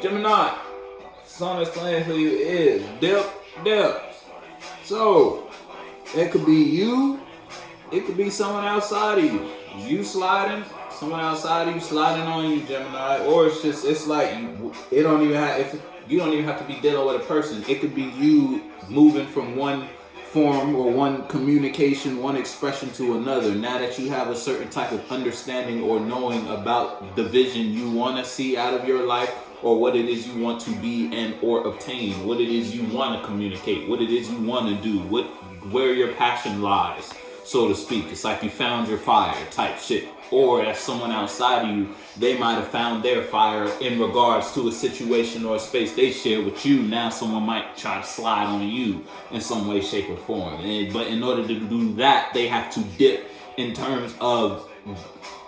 Gemini, song that's playing for you is Dip. So, it could be you, it could be someone outside of you. You sliding, someone outside of you sliding on you, Gemini. Or it's like, it don't even have, if you don't even have to be dealing with a person. It could be you moving from one form or one communication, one expression to another. Now that you have a certain type of understanding or knowing about the vision you want to see out of your life, or what it is you want to be and or obtain, what it is you want to communicate, what it is you want to do, where your passion lies, so to speak. It's like you found your fire type shit. Or as someone outside of you, they might have found their fire in regards to a situation or a space they share with you. Now someone might try to slide on you in some way, shape, or form. But in order to do that, they have to dip in terms of,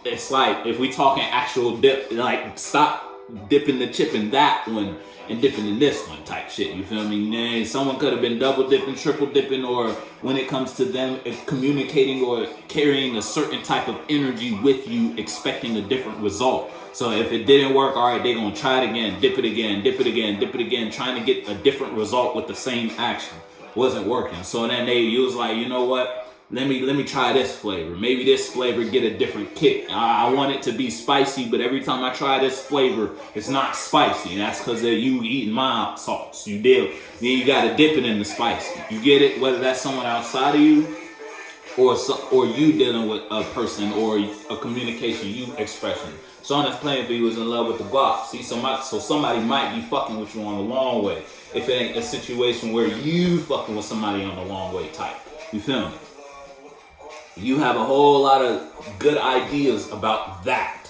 it's like, if we talking actual dip, like stop dipping the chip in that one and dipping in this one type shit. You feel me? Someone could have been double dipping, triple dipping, or when it comes to them communicating or carrying a certain type of energy with you, expecting a different result. So if it didn't work, all right, they're going to try it again, dip it again, dip it again, dip it again, trying to get a different result with the same action. Wasn't working. So then you was like, you know what? Let me try this flavor. Maybe this flavor get a different kick. I want it to be spicy, but every time I try this flavor, it's not spicy. And that's because you eating mild salts. You deal. Then you got to dip it in the spicy. You get it? Whether that's someone outside of you, or you dealing with a person or a communication you expression. Someone that's playing for you is in love with the guap. See, so somebody might be fucking with you on the long way. If it ain't a situation where you fucking with somebody on the long way type. You feel me? You have a whole lot of good ideas about that.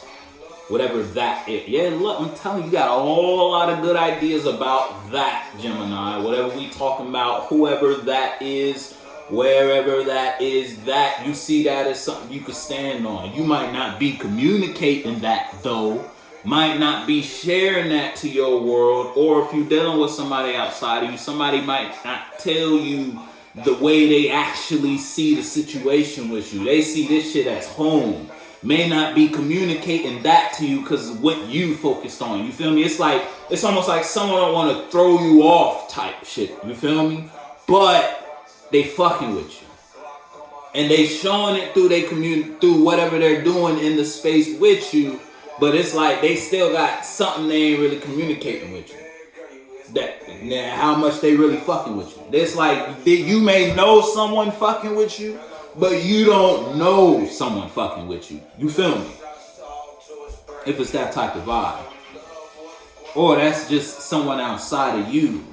Whatever that is. Yeah, look, I'm telling you, you got a whole lot of good ideas about that, Gemini. Whatever we talking about, whoever that is, wherever that is, that you see that as something you could stand on. You might not be communicating that, though. Might not be sharing that to your world. Or if you're dealing with somebody outside of you, somebody might not tell you the way they actually see the situation with you. They see this shit as home. May not be communicating that to you because what you focused on. You feel me? It's almost like someone don't want to throw you off type shit. You feel me? But they fucking with you. And they showing it through through whatever they're doing in the space with you. But it's like they still got something they ain't really communicating with you. How much they really fucking with you. It's like you may know someone fucking with you, but you don't know someone fucking with you. You feel me? If it's that type of vibe. Or that's just someone outside of you.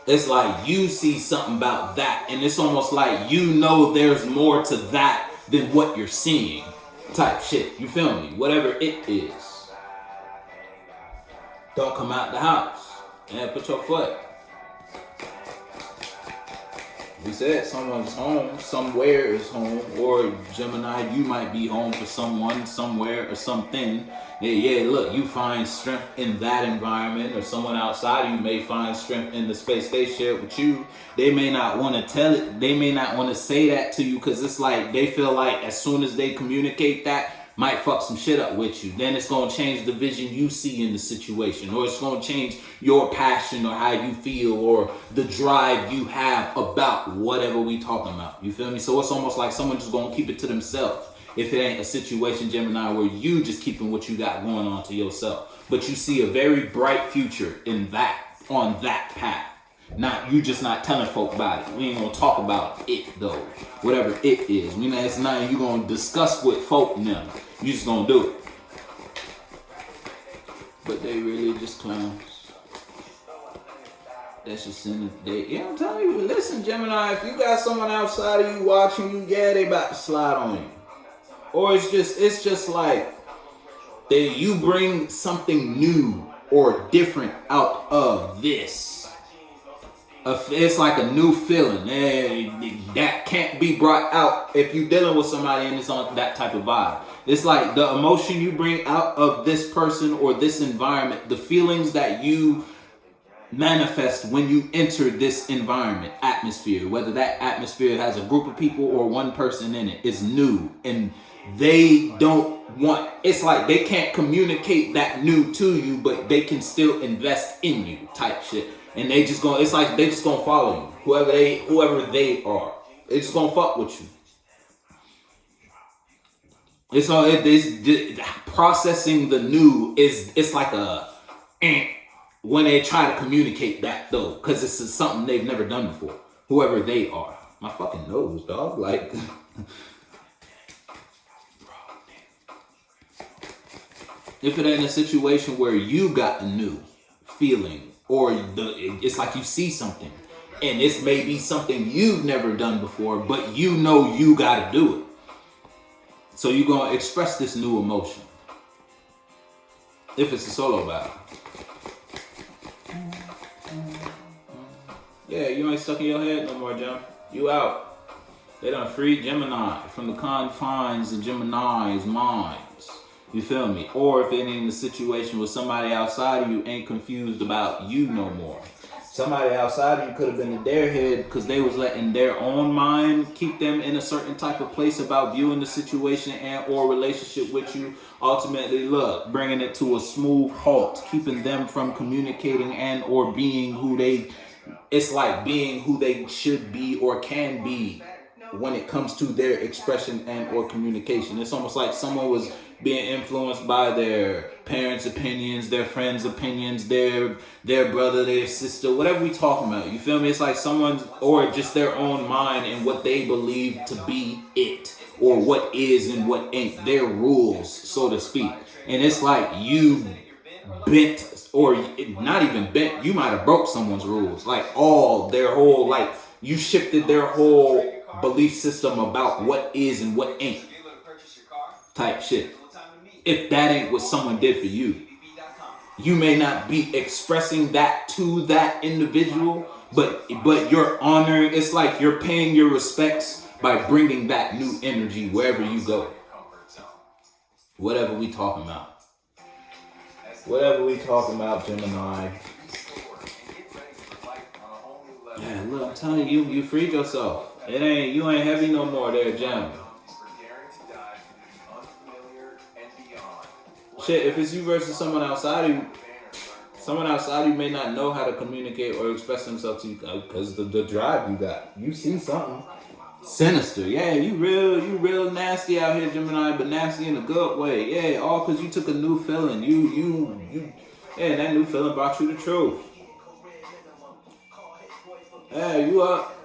It's like you see something about that, and it's almost like you know there's more to that than what you're seeing type shit. You feel me? Whatever it is. Don't come out the house. And put your foot. We said someone's home, somewhere is home, or Gemini, you might be home for someone, somewhere, or something. Yeah, look, you find strength in that environment, or someone outside you may find strength in the space they share with you. They may not want to tell it, they may not want to say that to you, because it's like they feel like as soon as they communicate that, might fuck some shit up with you. Then it's going to change the vision you see in the situation, or it's going to change your passion or how you feel or the drive you have about whatever we talking about. You feel me? So it's almost like someone just going to keep it to themselves. If it ain't a situation, Gemini, where you just keeping what you got going on to yourself. But you see a very bright future in that, on that path. You just not telling folk about it. We ain't gonna talk about it though. Whatever it is. It's nothing you gonna discuss with folk now. You just gonna do it. But they really just clowns. That's just in the day. Yeah, I'm telling you, listen, Gemini, if you got someone outside of you watching you, yeah, they about to slide on you. Or it's just like you bring something new or different out of this. It's like a new feeling that can't be brought out if you're dealing with somebody and it's on that type of vibe. It's like the emotion you bring out of this person or this environment, the feelings that you manifest when you enter this environment, atmosphere, whether that atmosphere has a group of people or one person in it, is new and they don't want, it's like they can't communicate that new to you, but they can still invest in you type shit. And they just gonna, it's like they just gonna follow you. Whoever they are. They just gonna fuck with you. It's all processing the new it's like a when they try to communicate that though, because it's something they've never done before. Whoever they are. My fucking nose, dog. Like if it ain't a situation where you got a new feeling, or it's like you see something, and this may be something you've never done before, but you know you gotta do it. So you're gonna express this new emotion. If it's a solo battle. Yeah, you ain't stuck in your head no more, Jim. You out. They done freed Gemini from the confines of Gemini's minds. You feel me? Or if it ain't a situation where somebody outside of you ain't confused about you no more. Somebody outside of you could have been in their head because they was letting their own mind keep them in a certain type of place about viewing the situation and or relationship with you. Ultimately, look, bringing it to a smooth halt, keeping them from communicating and or being who they, it's like being who they should be or can be when it comes to their expression and or communication. It's almost like someone was being influenced by their parents' opinions, their friends' opinions, their brother, their sister, whatever we talking about. You feel me? It's like someone's, or just their own mind and what they believe to be it, or what is and what ain't, their rules, so to speak. And it's like you bent, or not even bent, you might have broke someone's rules. Like their whole, like you shifted their whole belief system about what is and what ain't type shit. If that ain't what someone did for you, you may not be expressing that to that individual, but you're honoring, it's like you're paying your respects by bringing that new energy wherever you go. Whatever we talking about. Whatever we talking about, Gemini. Yeah, look, I'm telling you, you freed yourself. You ain't heavy no more there, Gem. Shit, if it's you versus someone outside of you may not know how to communicate or express themselves to you because the drive you got. You see something sinister. Yeah, you real nasty out here, Gemini, but nasty in a good way. Yeah, all because you took a new feeling. Yeah, and that new feeling brought you the truth. Yeah, you up.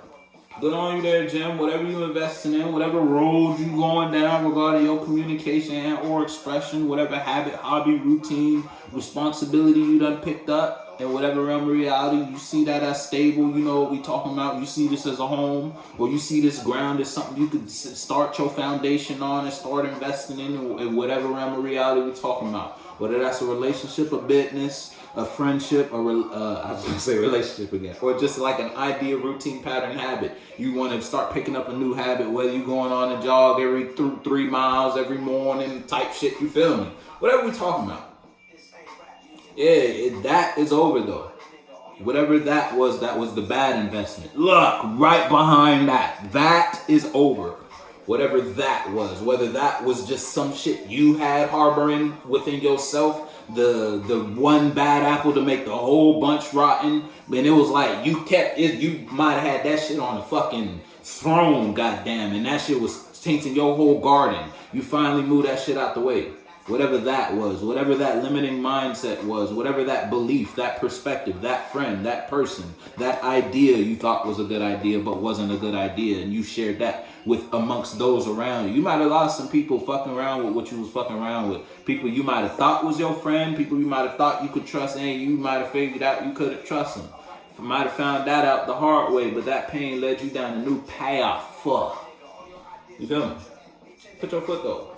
Good on you there, Jim. Whatever you investing in, whatever road you going down regarding your communication and or expression, whatever habit, hobby, routine, responsibility you done picked up, in whatever realm of reality, you see that as stable, you know what we talking about, you see this as a home, or you see this ground as something you could start your foundation on and start investing in whatever realm of reality we talking about. Whether that's a relationship, a business, a friendship, I was going to say relationship again, or just like an idea, routine, pattern, habit. You want to start picking up a new habit, whether you going on a jog every 3 miles every morning type shit, you feel me? Whatever we talking about. Yeah, that is over though. Whatever that was the bad investment. Look, right behind that is over. Whatever that was, whether that was just some shit you had harboring within yourself, the one bad apple to make the whole bunch rotten, and it was like you might have had that shit on the fucking throne, goddamn, and that shit was tainting your whole garden. You finally moved that shit out the way. Whatever that was, whatever that limiting mindset was, whatever that belief, that perspective, that friend, that person, that idea you thought was a good idea but wasn't a good idea, and you shared that with amongst those around you. You might have lost some people fucking around with what you was fucking around with. People you might have thought was your friend, people you might have thought you could trust, and you might have figured out you couldn't trust them. You might have found that out the hard way, but that pain led you down a new path. Fuck. You feel me? Put your foot though.